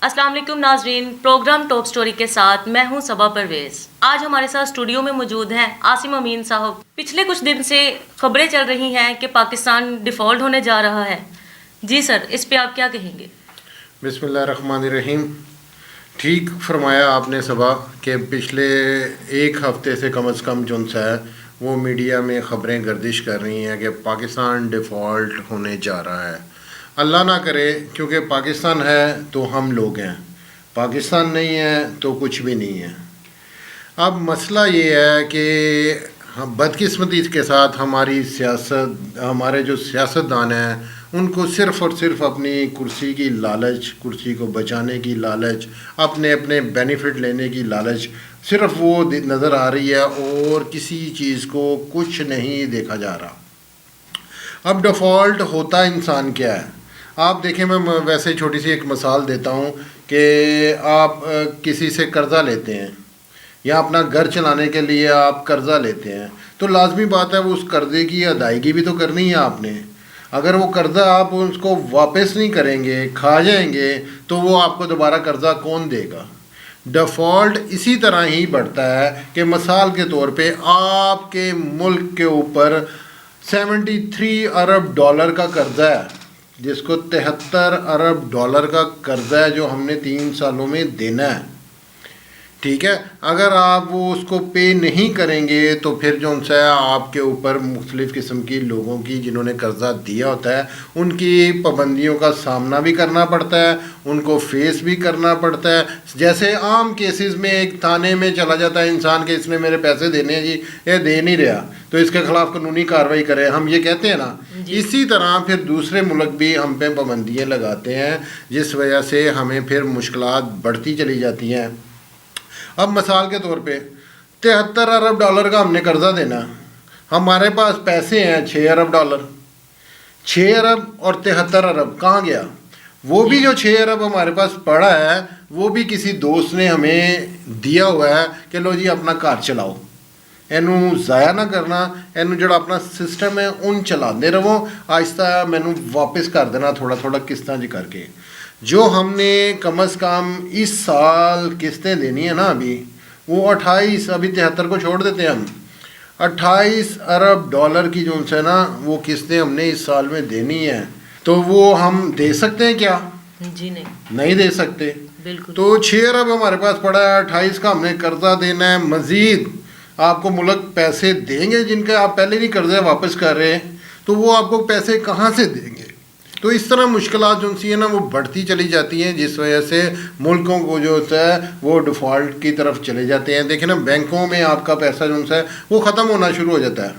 السلام علیکم ناظرین، پروگرام ٹاپ سٹوری کے ساتھ میں ہوں صبا پرویز۔ آج ہمارے ساتھ اسٹوڈیو میں موجود ہیں عاصم امین صاحب۔ پچھلے کچھ دن سے خبریں چل رہی ہیں کہ پاکستان ڈیفالٹ ہونے جا رہا ہے۔ جی سر، اس پہ آپ کیا کہیں گے؟ بسم اللہ الرحمن الرحیم۔ ٹھیک فرمایا آپ نے صبا کہ پچھلے ایک ہفتے سے کم از کم جو ہے وہ میڈیا میں خبریں گردش کر رہی ہیں کہ پاکستان ڈیفالٹ ہونے جا رہا ہے۔ اللہ نہ کرے، کیونکہ پاکستان ہے تو ہم لوگ ہیں، پاکستان نہیں ہے تو کچھ بھی نہیں ہے۔ اب مسئلہ یہ ہے کہ بدقسمتی کے ساتھ ہمارے جو سیاستدان ہیں ان کو صرف اور صرف اپنی کرسی کی لالچ، کرسی کو بچانے کی لالچ، اپنے بینیفٹ لینے کی لالچ صرف وہ نظر آ رہی ہے، اور کسی چیز کو کچھ نہیں دیکھا جا رہا۔ اب ڈیفالٹ ہوتا انسان کیا ہے؟ آپ دیکھیں، میں ویسے چھوٹی سی ایک مثال دیتا ہوں کہ آپ کسی سے قرضہ لیتے ہیں یا اپنا گھر چلانے کے لیے آپ قرضہ لیتے ہیں، تو لازمی بات ہے وہ اس قرضے کی ادائیگی بھی تو کرنی ہے آپ نے۔ اگر وہ قرضہ آپ اس کو واپس نہیں کریں گے، کھا جائیں گے، تو وہ آپ کو دوبارہ قرضہ کون دے گا؟ ڈیفالٹ اسی طرح ہی بڑھتا ہے کہ مثال کے طور پہ آپ کے ملک کے اوپر 73 ارب ڈالر کا قرضہ ہے، جس کو 73 ارب ڈالر کا قرضہ ہے جو ہم نے 3 سالوں میں دینا ہے۔ ٹھیک ہے، اگر آپ وہ اس کو پے نہیں کریں گے تو پھر جو ہے آپ کے اوپر مختلف قسم کی لوگوں کی، جنہوں نے قرضہ دیا ہوتا ہے، ان کی پابندیوں کا سامنا بھی کرنا پڑتا ہے، ان کو فیس بھی کرنا پڑتا ہے۔ جیسے عام کیسز میں ایک تھانے میں چلا جاتا ہے انسان کہ اس نے میرے پیسے دینے ہیں جی، یہ دے نہیں رہا تو اس کے خلاف قانونی کارروائی کرے، ہم یہ کہتے ہیں نا جی۔ اسی طرح پھر دوسرے ملک بھی ہم پہ پابندیاں لگاتے ہیں، جس وجہ سے ہمیں پھر مشکلات بڑھتی چلی جاتی ہیں۔ اب مثال کے طور پہ 73 ارب ڈالر کا ہم نے قرضہ دینا، ہمارے پاس پیسے ہیں 6 ارب ڈالر، 6 ارب اور 73 ارب کہاں گیا؟ وہ بھی جو 6 ارب ہمارے پاس پڑا ہے وہ بھی کسی دوست نے ہمیں دیا ہوا ہے کہ لو جی اپنا کار چلاؤ، اینو ضائع نہ کرنا، اینو جڑا اپنا سسٹم ہے ان چلا دے رہو، آہستہ مینو واپس کر دینا تھوڑا تھوڑا قسطاں جی کر کے۔ جو ہم نے کم از کم اس سال قسطیں دینی ہے نا، ابھی وہ 28، ابھی 73 کو چھوڑ دیتے ہیں ہم، 28 ارب ڈالر کی جو ہے نا وہ قسطیں ہم نے اس سال میں دینی ہے، تو وہ ہم دے سکتے ہیں کیا؟ جی نہیں دے سکتے۔ بالکل۔ تو 6 ارب ہمارے پاس پڑا ہے، 28 کا ہم نے قرضہ دینا ہے، مزید آپ کو ملک پیسے دیں گے جن کے آپ پہلے نہیں قرضے واپس کر رہے ہیں، تو وہ آپ کو پیسے کہاں سے دیں گے؟ تو اس طرح مشکلات جو سی ہیں نا وہ بڑھتی چلی جاتی ہیں، جس وجہ سے ملکوں کو جو ہوتا ہے وہ ڈیفالٹ کی طرف چلے جاتے ہیں۔ دیکھیں نا، بینکوں میں آپ کا پیسہ جو ہے وہ ختم ہونا شروع ہو جاتا ہے۔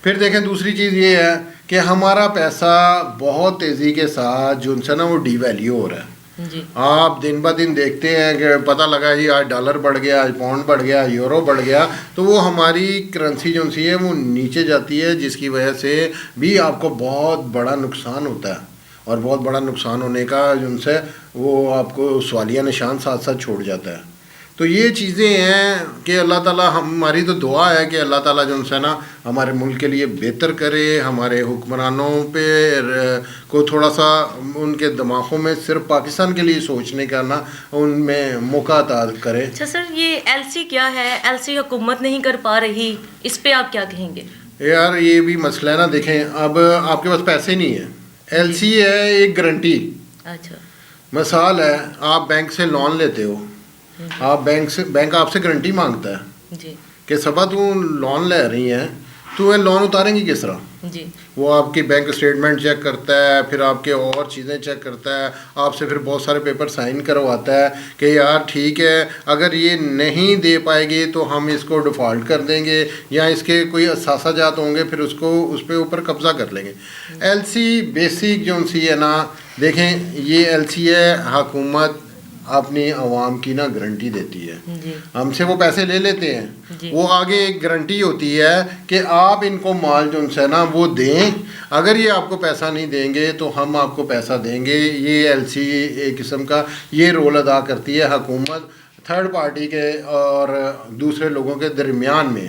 پھر دیکھیں دوسری چیز یہ ہے کہ ہمارا پیسہ بہت تیزی کے ساتھ جو ہے نا وہ ڈی ویلیو ہو رہا ہے۔ جی۔ آپ دن بہ دن دیکھتے ہیں کہ پتہ لگا جی آج ڈالر بڑھ گیا، آج پاؤنڈ بڑھ گیا، یورو بڑھ گیا، تو وہ ہماری کرنسی جو سی ہے وہ نیچے جاتی ہے، جس کی وجہ سے بھی آپ کو بہت بڑا نقصان ہوتا ہے، اور بہت بڑا نقصان ہونے کا جو سے وہ آپ کو سوالیہ نشان ساتھ ساتھ چھوڑ جاتا ہے۔ تو یہ چیزیں ہیں کہ اللہ تعالیٰ، ہماری تو دعا ہے کہ اللہ تعالیٰ جو ہے نا ہمارے ملک کے لیے بہتر کرے، ہمارے حکمرانوں پہ کو تھوڑا سا ان کے دماغوں میں صرف پاکستان کے لیے سوچنے کا نا ان میں موقع عطا کرے۔ اچھا سر، یہ ایل سی کیا ہے؟ ایل سی حکومت نہیں کر پا رہی، اس پہ آپ کیا کہیں گے؟ یار یہ بھی مسئلہ ہے نا، دیکھیں اب آپ کے پاس پیسے نہیں ہیں، ایل سی ہے ایک گارنٹی۔ اچھا۔ مثال ہے، آپ بینک سے لون لیتے ہو، آپ بینک آپ سے گارنٹی مانگتا ہے جی کہ صبح تو لون لے رہی ہیں، تو یہ لون اتاریں گی کس طرح؟ جی۔ وہ آپ کی بینک اسٹیٹمنٹ چیک کرتا ہے، پھر آپ کے اور چیزیں چیک کرتا ہے، آپ سے پھر بہت سارے پیپر سائن کرواتا ہے کہ یار ٹھیک ہے، اگر یہ نہیں دے پائے گی تو ہم اس کو ڈیفالٹ کر دیں گے، یا اس کے کوئی اثاثہ جات ہوں گے پھر اس کو اس پہ اوپر قبضہ کر لیں گے۔ ایل سی بیسک جو سی ہے نا، دیکھیں یہ ایل سی ہے، حکومت اپنی عوام کی نا گارنٹی دیتی ہے، جی۔ ہم سے وہ پیسے لے لیتے ہیں، جی۔ وہ آگے ایک گارنٹی ہوتی ہے کہ آپ ان کو مال جو ہے نا وہ دیں، اگر یہ آپ کو پیسہ نہیں دیں گے تو ہم آپ کو پیسہ دیں گے۔ یہ ایل سی ایک قسم کا یہ رول ادا کرتی ہے حکومت تھرڈ پارٹی کے اور دوسرے لوگوں کے درمیان میں۔